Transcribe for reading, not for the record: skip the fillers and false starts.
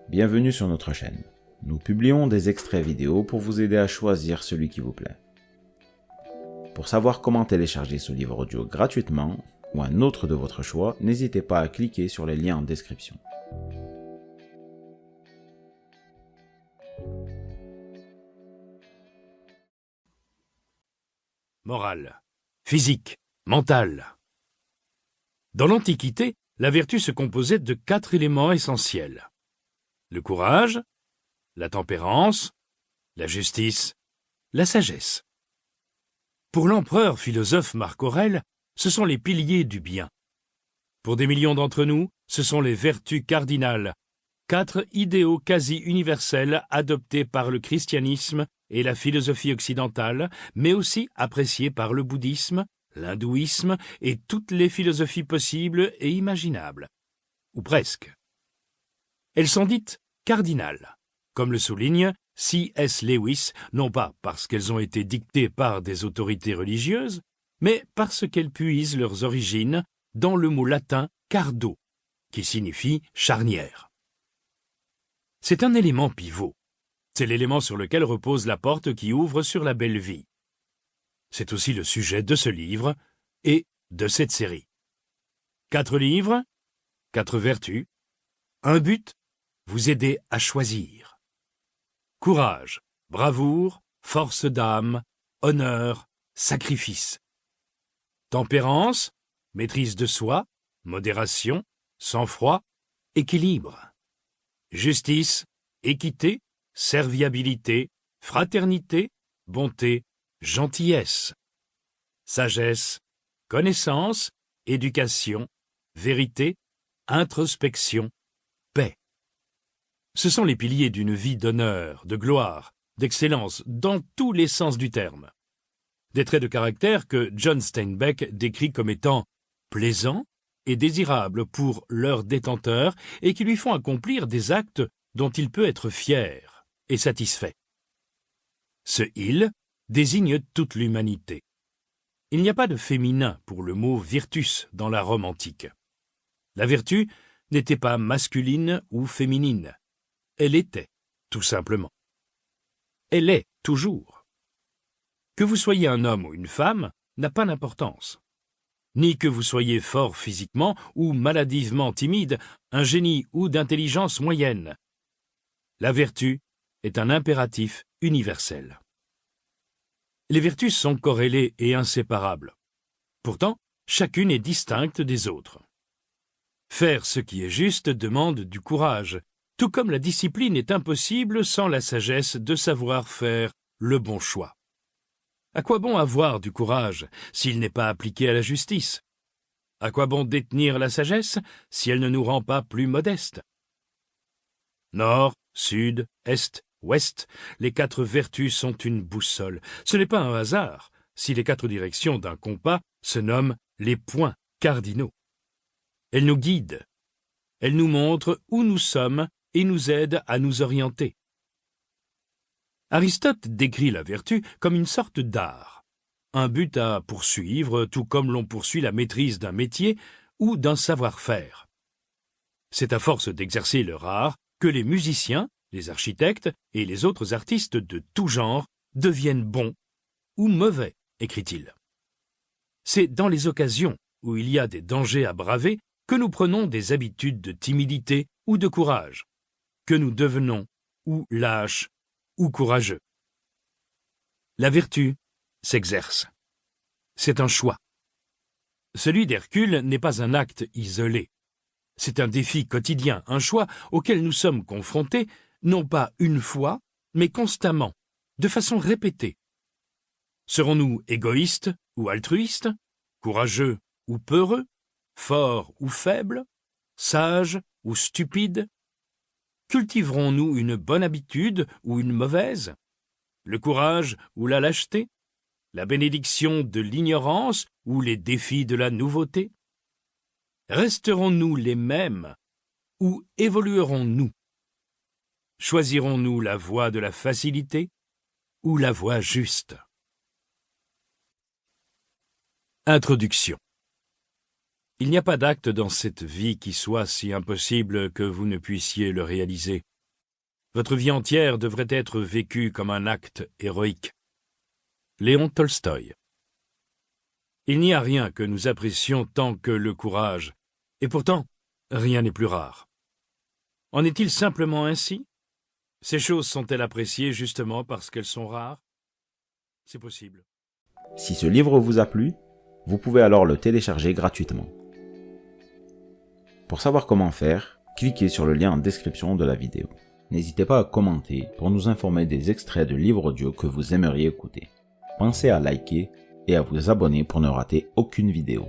Bienvenue sur notre chaîne. Nous publions des extraits vidéo pour vous aider à choisir celui qui vous plaît. Pour savoir comment télécharger ce livre audio gratuitement, ou un autre de votre choix, n'hésitez pas à cliquer sur les liens en description. Morale, physique, mentale. Dans l'Antiquité, la vertu se composait de 4 éléments essentiels. Le courage, la tempérance, la justice, la sagesse. Pour l'empereur philosophe Marc Aurèle, ce sont les piliers du bien. Pour des millions d'entre nous, ce sont les vertus cardinales, 4 idéaux quasi universels adoptés par le christianisme et la philosophie occidentale, mais aussi appréciés par le bouddhisme, l'hindouisme et toutes les philosophies possibles et imaginables. Ou presque. Elles sont dites cardinales, comme le souligne C.S. Lewis, non pas parce qu'elles ont été dictées par des autorités religieuses, mais parce qu'elles puisent leurs origines dans le mot latin cardo, qui signifie charnière. C'est un élément pivot. C'est l'élément sur lequel repose la porte qui ouvre sur la belle vie. C'est aussi le sujet de ce livre et de cette série. 4 livres, 4 vertus, un but, vous aider à choisir. Courage, bravoure, force d'âme, honneur, sacrifice. Tempérance, maîtrise de soi, modération, sang-froid, équilibre. Justice, équité, serviabilité, fraternité, bonté, gentillesse. Sagesse, connaissance, éducation, vérité, introspection, paix. Ce sont les piliers d'une vie d'honneur, de gloire, d'excellence, dans tous les sens du terme. Des traits de caractère que John Steinbeck décrit comme étant plaisants et désirables pour leur détenteur et qui lui font accomplir des actes dont il peut être fier et satisfait. Ce « il » désigne toute l'humanité. Il n'y a pas de féminin pour le mot « virtus » dans la Rome antique. La vertu n'était pas masculine ou féminine. Elle était, tout simplement. Elle est toujours. Que vous soyez un homme ou une femme n'a pas d'importance. Ni que vous soyez fort physiquement ou maladivement timide, un génie ou d'intelligence moyenne. La vertu est un impératif universel. Les vertus sont corrélées et inséparables. Pourtant, chacune est distincte des autres. Faire ce qui est juste demande du courage, tout comme la discipline est impossible sans la sagesse de savoir faire le bon choix. À quoi bon avoir du courage s'il n'est pas appliqué à la justice? À quoi bon détenir la sagesse si elle ne nous rend pas plus modestes? Nord, sud, est, ouest, les 4 vertus sont une boussole. Ce n'est pas un hasard si les 4 directions d'un compas se nomment les points cardinaux. Elles nous guident. Elles nous montrent où nous sommes et nous aident à nous orienter. Aristote décrit la vertu comme une sorte d'art, un but à poursuivre tout comme l'on poursuit la maîtrise d'un métier ou d'un savoir-faire. C'est à force d'exercer leur art que les musiciens, les architectes et les autres artistes de tout genre deviennent bons ou mauvais, écrit-il. C'est dans les occasions où il y a des dangers à braver que nous prenons des habitudes de timidité ou de courage, que nous devenons ou lâches ou courageux. La vertu s'exerce. C'est un choix. Celui d'Hercule n'est pas un acte isolé. C'est un défi quotidien, un choix auquel nous sommes confrontés, non pas une fois, mais constamment, de façon répétée. Serons-nous égoïstes ou altruistes, courageux ou peureux, forts ou faibles, sages ou stupides? Cultiverons-nous une bonne habitude ou une mauvaise? Le courage ou la lâcheté? La bénédiction de l'ignorance ou les défis de la nouveauté? Resterons-nous les mêmes ou évoluerons-nous? Choisirons-nous la voie de la facilité ou la voie juste? Introduction. Il n'y a pas d'acte dans cette vie qui soit si impossible que vous ne puissiez le réaliser. Votre vie entière devrait être vécue comme un acte héroïque. Léon Tolstoï. Il n'y a rien que nous apprécions tant que le courage, et pourtant, rien n'est plus rare. En est-il simplement ainsi? Ces choses sont-elles appréciées justement parce qu'elles sont rares? C'est possible. Si ce livre vous a plu, vous pouvez alors le télécharger gratuitement. Pour savoir comment faire, cliquez sur le lien en description de la vidéo. N'hésitez pas à commenter pour nous informer des extraits de livres audio que vous aimeriez écouter. Pensez à liker et à vous abonner pour ne rater aucune vidéo.